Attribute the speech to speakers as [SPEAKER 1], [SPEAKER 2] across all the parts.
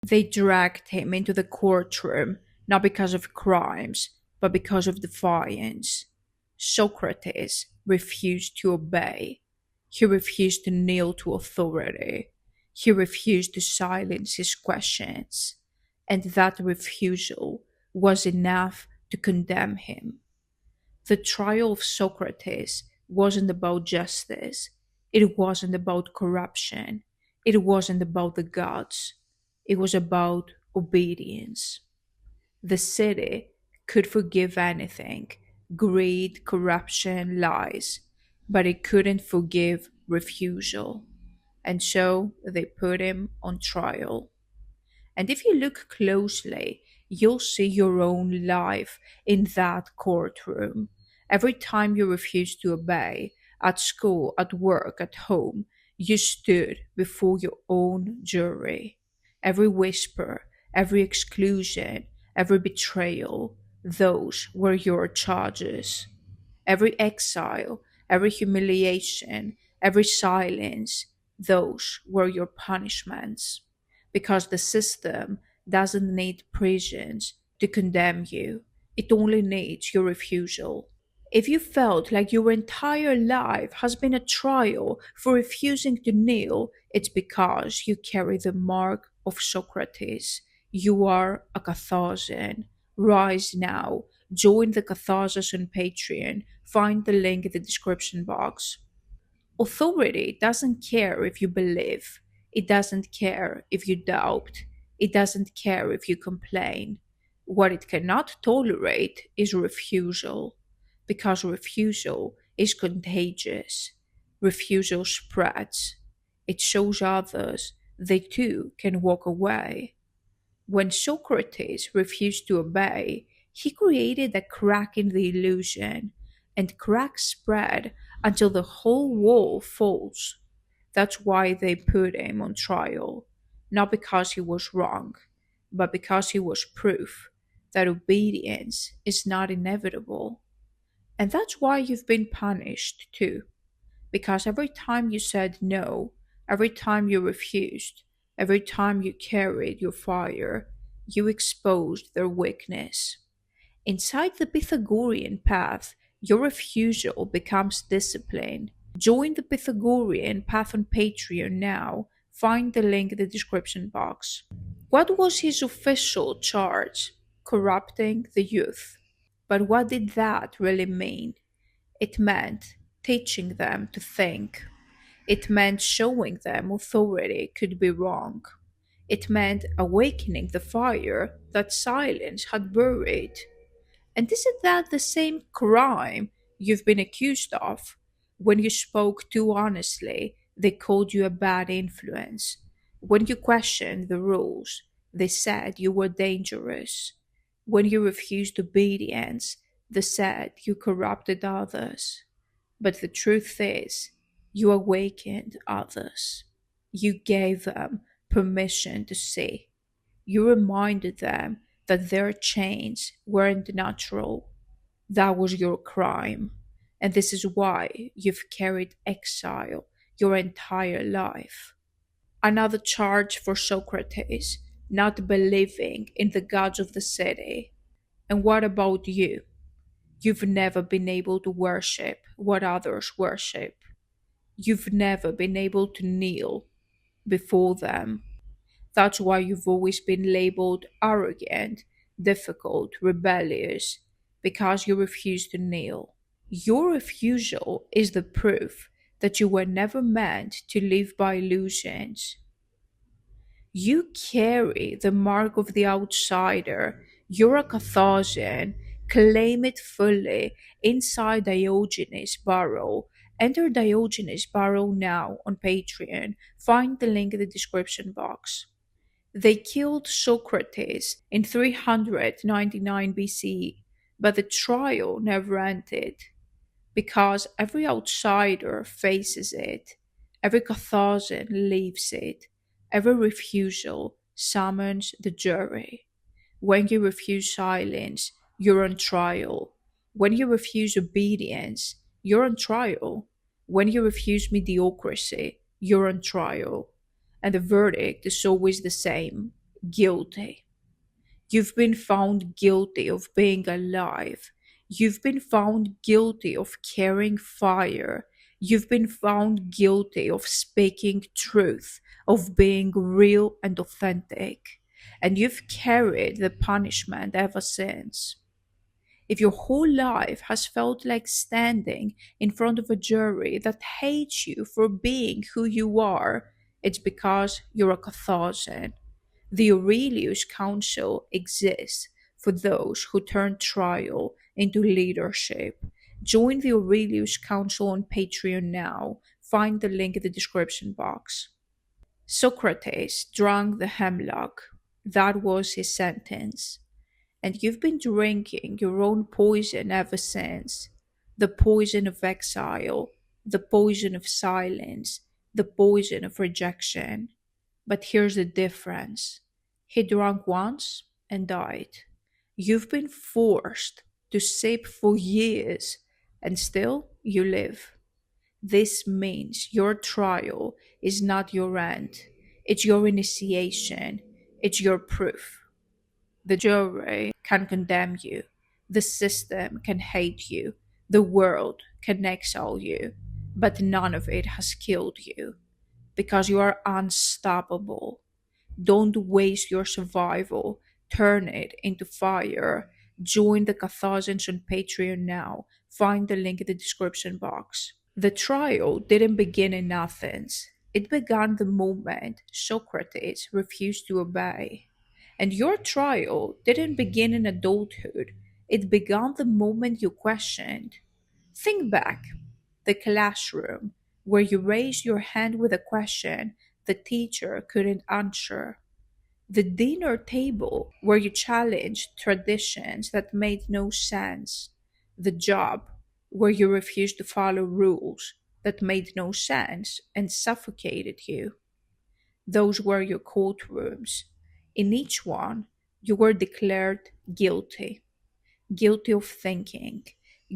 [SPEAKER 1] They dragged him into the courtroom not because of crimes, but because of defiance. Socrates refused to obey. He refused to kneel to authority. He refused to silence his questions. And that refusal was enough to condemn him. The trial of Socrates wasn't about justice. It wasn't about corruption. It wasn't about the gods. It was about obedience. The city could forgive anything: greed, corruption, lies, but it couldn't forgive refusal. And so they put him on trial. And if you look closely, you'll see your own life in that courtroom. Every time you refused to obey, at school, at work, at home, you stood before your own jury. Every whisper, every exclusion, every betrayal, those were your charges. Every exile, every humiliation, every silence, those were your punishments. Because the system doesn't need prisons to condemn you, it only needs your refusal. If you felt like your entire life has been a trial for refusing to kneel, it's because you carry the mark of Socrates. You are a Catharsian. Rise now. Join the Catharsis on Patreon. Find the link in the description box. Authority doesn't care if you believe. It doesn't care if you doubt. It doesn't care if you complain. What it cannot tolerate is refusal, because refusal is contagious. Refusal spreads. It shows others they too can walk away. When Socrates refused to obey, he created a crack in the illusion, and cracks spread until the whole wall falls. That's why they put him on trial, not because he was wrong, but because he was proof that obedience is not inevitable. And that's why you've been punished too, because every time you said no, every time you refused, every time you carried your fire, you exposed their weakness. Inside the Pythagorean path, your refusal becomes discipline. Join the Pythagorean path on Patreon now. Find the link in the description box. What was his official charge? Corrupting the youth. But what did that really mean? It meant teaching them to think. It meant showing them authority could be wrong. It meant awakening the fire that silence had buried. And isn't that the same crime you've been accused of? When you spoke too honestly, they called you a bad influence. When you questioned the rules, they said you were dangerous. When you refused obedience, they said you corrupted others. But the truth is, you awakened others. You gave them permission to see. You reminded them that their chains weren't natural. That was your crime. And this is why you've carried exile your entire life. Another charge for Socrates: not believing in the gods of the city. And what about you? You've never been able to worship what others worship. You've never been able to kneel before them. That's why you've always been labeled arrogant, difficult, rebellious, because you refuse to kneel. Your refusal is the proof that you were never meant to live by illusions. You carry the mark of the outsider. You're a Carthaginian. Claim it fully inside Diogenes' barrel. Enter Diogenes' barrel now on Patreon. Find the link in the description box. They killed Socrates in 399 BCE, but the trial never ended because every outsider faces it, every Carthaginian leaves it, every refusal summons the jury. When you refuse silence, you're on trial. When you refuse obedience, you're on trial. When you refuse mediocrity, you're on trial. And the verdict is always the same: guilty. You've been found guilty of being alive. You've been found guilty of carrying fire. You've been found guilty of speaking truth, of being real and authentic. And you've carried the punishment ever since. If your whole life has felt like standing in front of a jury that hates you for being who you are, it's because you're a Catharsian. The Aurelius Council exists for those who turn trial into leadership. Join the Aurelius Council on Patreon now. Find the link in the description box. Socrates drank the hemlock. That was his sentence. And you've been drinking your own poison ever since. The poison of exile, the poison of silence, the poison of rejection. But here's the difference. He drank once and died. You've been forced to sip for years, and still you live. This means your trial is not your end, it's your initiation, it's your proof. The jury can condemn you, the system can hate you, the world can exile you, but none of it has killed you because you are unstoppable. Don't waste your survival. Turn it into fire. Join the Catharsians on Patreon now. Find the link in the description box. The trial didn't begin in Athens. It began the moment Socrates refused to obey. And your trial didn't begin in adulthood. It began the moment you questioned. Think back. The classroom, where you raised your hand with a question the teacher couldn't answer. The dinner table, where you challenged traditions that made no sense. The job, where you refused to follow rules that made no sense and suffocated you. Those were your courtrooms. In each one, you were declared guilty. Guilty of thinking,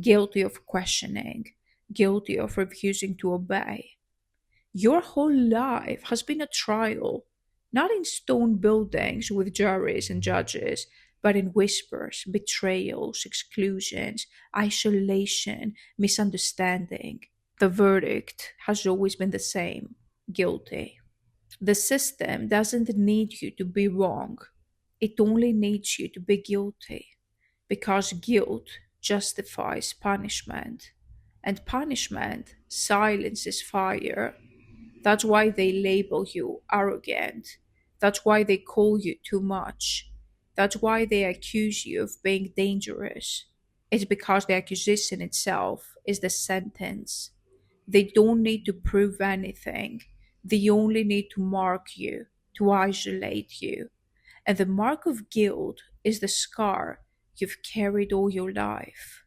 [SPEAKER 1] guilty of questioning, guilty of refusing to obey. Your whole life has been a trial, not in stone buildings with juries and judges, but in whispers, betrayals, exclusions, isolation, misunderstanding. The verdict has always been the same: guilty. The system doesn't need you to be wrong, it only needs you to be guilty, because guilt justifies punishment, and punishment silences fire. That's why they label you arrogant. That's why they call you too much. That's why they accuse you of being dangerous. It's because the accusation itself is the sentence. They don't need to prove anything. They only need to mark you, to isolate you. And the mark of guilt is the scar you've carried all your life.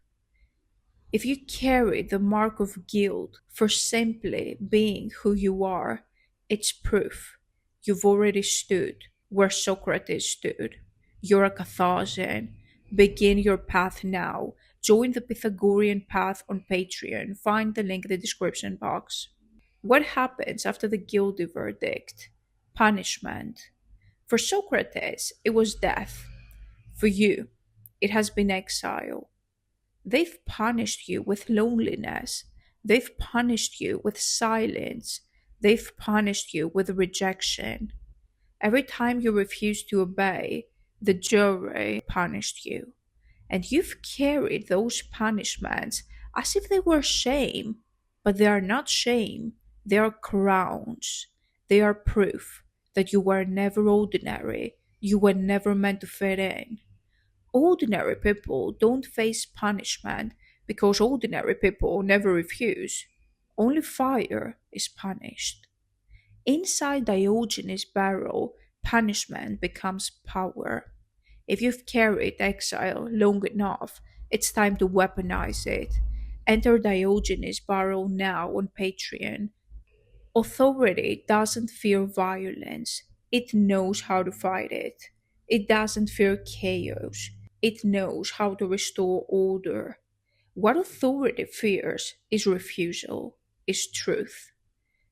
[SPEAKER 1] If you carry the mark of guilt for simply being who you are, it's proof you've already stood where Socrates stood. You're a Catharsian. Begin your path now. Join the Pythagorean path on Patreon. Find the link in the description box. What happens after the guilty verdict? Punishment. For Socrates, it was death. For you, it has been exile. They've punished you with loneliness. They've punished you with silence. They've punished you with rejection. Every time you refused to obey, the jury punished you. And you've carried those punishments as if they were shame. But they are not shame, they are crowns. They are proof that you were never ordinary, you were never meant to fit in. Ordinary people don't face punishment because ordinary people never refuse. Only fire is punished. Inside Diogenes' barrel, punishment becomes power. If you've carried exile long enough, it's time to weaponize it. Enter Diogenes' barrel now on Patreon. Authority doesn't fear violence, it knows how to fight it. It doesn't fear chaos, it knows how to restore order. What authority fears is refusal, is truth.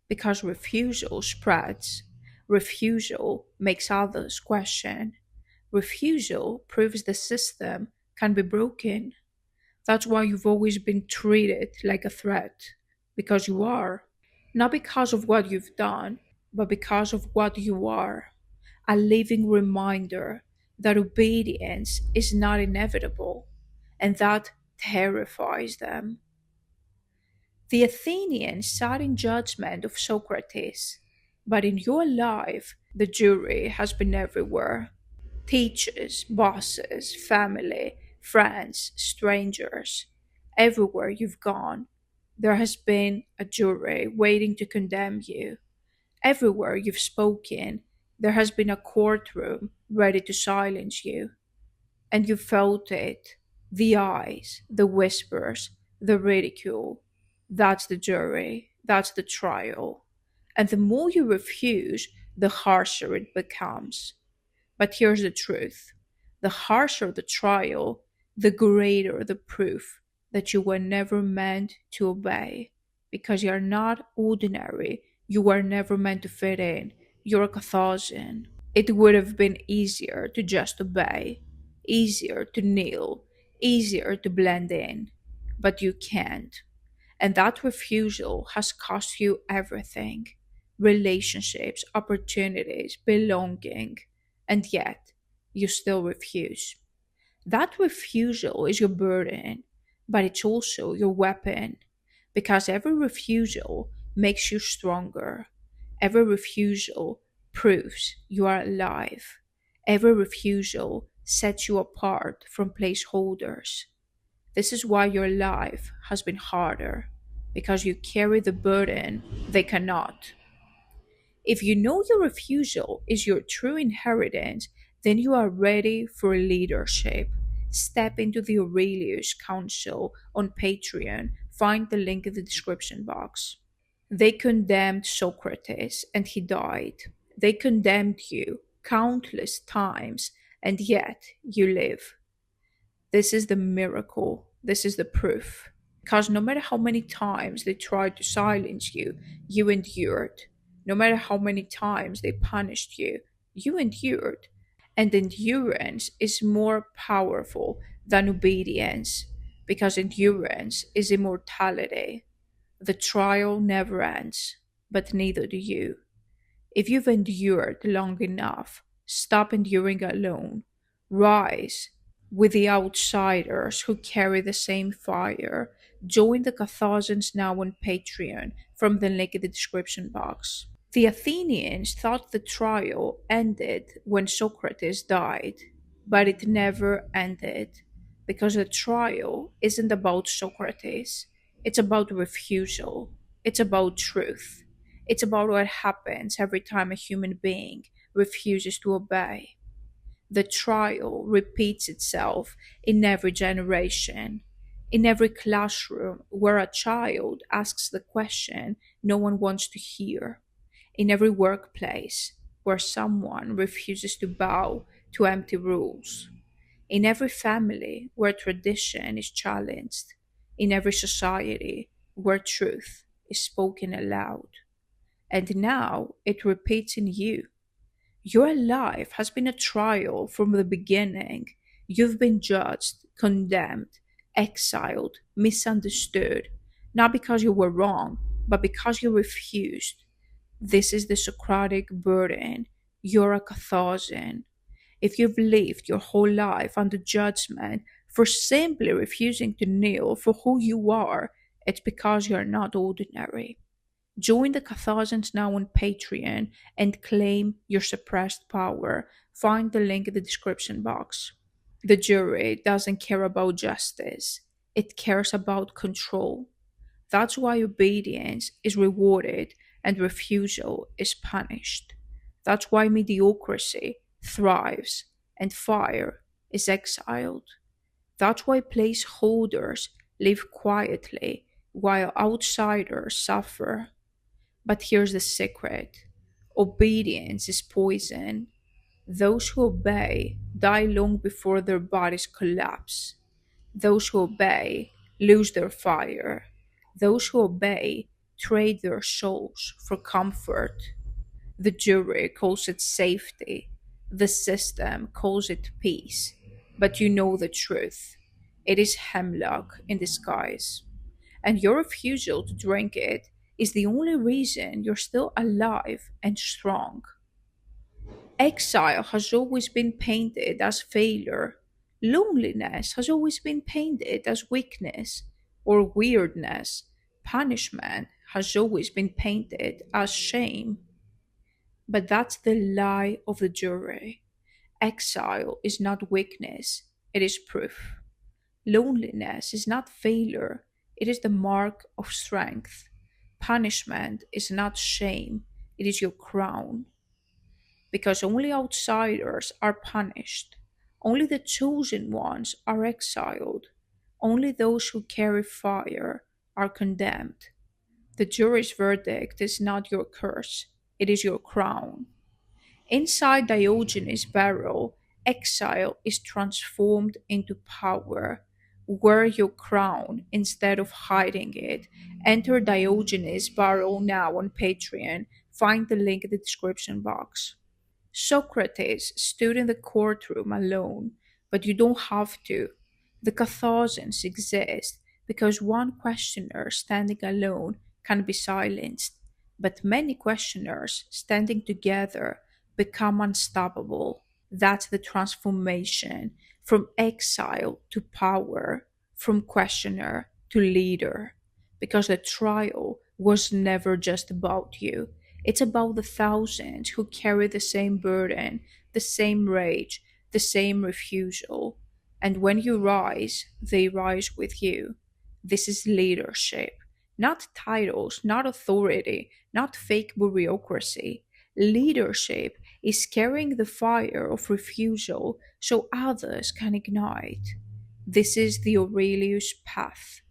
[SPEAKER 1] Because refusal spreads. Refusal makes others question. Refusal proves the system can be broken. That's why you've always been treated like a threat, because you are. Not because of what you've done, but because of what you are. A living reminder that obedience is not inevitable, and that terrifies them. The Athenians sat in judgment of Socrates, but in your life, the jury has been everywhere. Teachers, bosses, family, friends, strangers. Everywhere you've gone, there has been a jury waiting to condemn you. Everywhere you've spoken, there has been a courtroom ready to silence you. And you felt it, the eyes, the whispers, the ridicule. That's the jury, that's the trial. And the more you refuse, the harsher it becomes. But here's the truth: the harsher the trial, the greater the proof that you were never meant to obey. Because you're not ordinary, you were never meant to fit in. You're a Catharsian. It would have been easier to just obey, easier to kneel, easier to blend in. But you can't. And that refusal has cost you everything: relationships, opportunities, belonging. And yet, you still refuse. That refusal is your burden, but it's also your weapon. Because every refusal makes you stronger. Every refusal proves you are alive. Every refusal sets you apart from placeholders. This is why your life has been harder, because you carry the burden they cannot. If you know your refusal is your true inheritance, then you are ready for leadership. Step into the Aurelius Council on Patreon. Find the link in the description box. They condemned Socrates and he died. They condemned you countless times, and yet you live. This is the miracle. This is the proof. Because no matter how many times they tried to silence you, you endured. No matter how many times they punished you, you endured. And endurance is more powerful than obedience, because endurance is immortality. The trial never ends, but neither do you. If you've endured long enough, stop enduring alone. Rise with the outsiders who carry the same fire. Join the Catharsians now on Patreon from the link in the description box. The Athenians thought the trial ended when Socrates died, but it never ended, because the trial isn't about Socrates, it's about refusal, it's about truth, it's about what happens every time a human being refuses to obey. The trial repeats itself in every generation, in every classroom where a child asks the question no one wants to hear, in every workplace where someone refuses to bow to empty rules, in every family where tradition is challenged, in every society where truth is spoken aloud. And now it repeats in you. Your life has been a trial from the beginning. You've been judged, condemned, exiled, misunderstood, not because you were wrong, but because you refused. This is the Socratic burden. You're a Catharsian. If you've lived your whole life under judgment for simply refusing to kneel for who you are, it's because you're not ordinary. Join the Catharsians now on Patreon and claim your suppressed power. Find the link in the description box. The jury doesn't care about justice, it cares about control. That's why obedience is rewarded and refusal is punished. That's why mediocrity thrives and fire is exiled. That's why placeholders live quietly while outsiders suffer. But here's the secret: obedience is poison. Those who obey die long before their bodies collapse. Those who obey lose their fire. Those who obey trade their souls for comfort. The jury calls it safety. The system calls it peace. But you know the truth. It is hemlock in disguise. And your refusal to drink it is the only reason you're still alive and strong. Exile has always been painted as failure. Loneliness has always been painted as weakness or weirdness. Punishment has always been painted as shame. But that's the lie of the jury. Exile is not weakness, it is proof. Loneliness is not failure, it is the mark of strength. Punishment is not shame, it is your crown. Because only outsiders are punished, only the chosen ones are exiled, only those who carry fire are condemned. The jury's verdict is not your curse, it is your crown. Inside Diogenes' barrel, exile is transformed into power. Wear your crown instead of hiding it. Enter Diogenes' barrel now on Patreon. Find the link in the description box. Socrates stood in the courtroom alone, but you don't have to. The Catharsians exist because one questioner standing alone can be silenced, but many questioners standing together become unstoppable. That's the transformation from exile to power, from questioner to leader. Because the trial was never just about you. It's about the thousands who carry the same burden, the same rage, the same refusal. And when you rise, they rise with you. This is leadership. Not titles, not authority, not fake bureaucracy. Leadership is carrying the fire of refusal so others can ignite. This is the Aurelius path.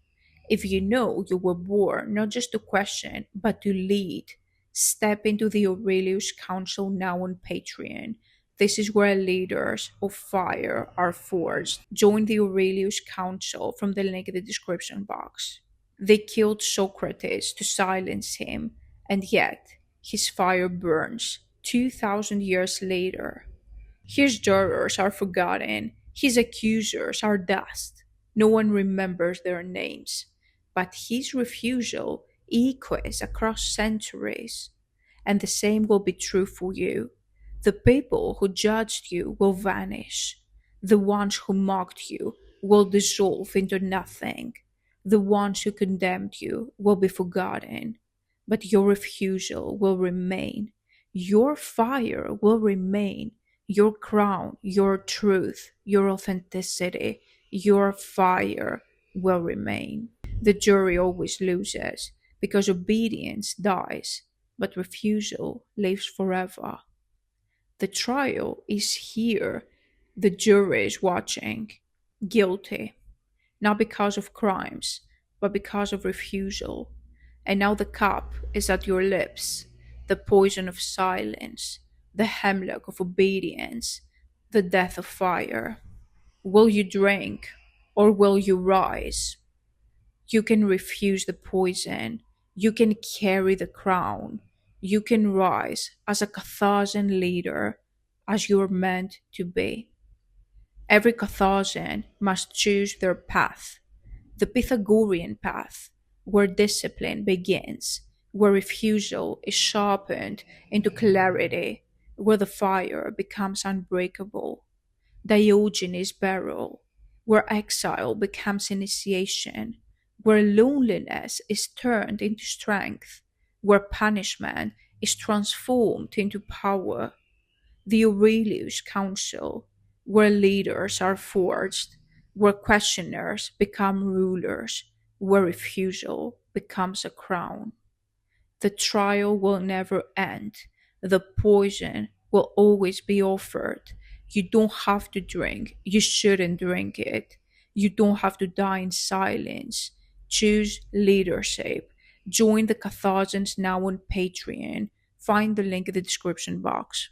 [SPEAKER 1] If you know you were born not just to question, but to lead, step into the Aurelius Council now on Patreon. This is where leaders of fire are forged. Join the Aurelius Council from the link in the description box. They killed Socrates to silence him, and yet his fire burns 2,000 years later. His jurors are forgotten, his accusers are dust. No one remembers their names. But his refusal echoes across centuries. And the same will be true for you. The people who judged you will vanish. The ones who mocked you will dissolve into nothing. The ones who condemned you will be forgotten. But your refusal will remain. Your fire will remain. Your crown, your truth, your authenticity, your fire will remain. The jury always loses because obedience dies, but refusal lives forever. The trial is here. The jury is watching, guilty, not because of crimes, but because of refusal. And now the cup is at your lips, the poison of silence, the hemlock of obedience, the death of fire. Will you drink or will you rise? You can refuse the poison. You can carry the crown. You can rise as a Carthaginian leader as you're meant to be. Every Carthaginian must choose their path, the Pythagorean path, where discipline begins, where refusal is sharpened into clarity, where the fire becomes unbreakable. Diogenes' barrel, where exile becomes initiation, where loneliness is turned into strength, where punishment is transformed into power. The Aurelius Council, where leaders are forged, where questioners become rulers, where refusal becomes a crown. The trial will never end. The poison will always be offered. You don't have to drink. You shouldn't drink it. You don't have to die in silence. Choose leadership. Join the Catharsians now on Patreon. Find the link in the description box.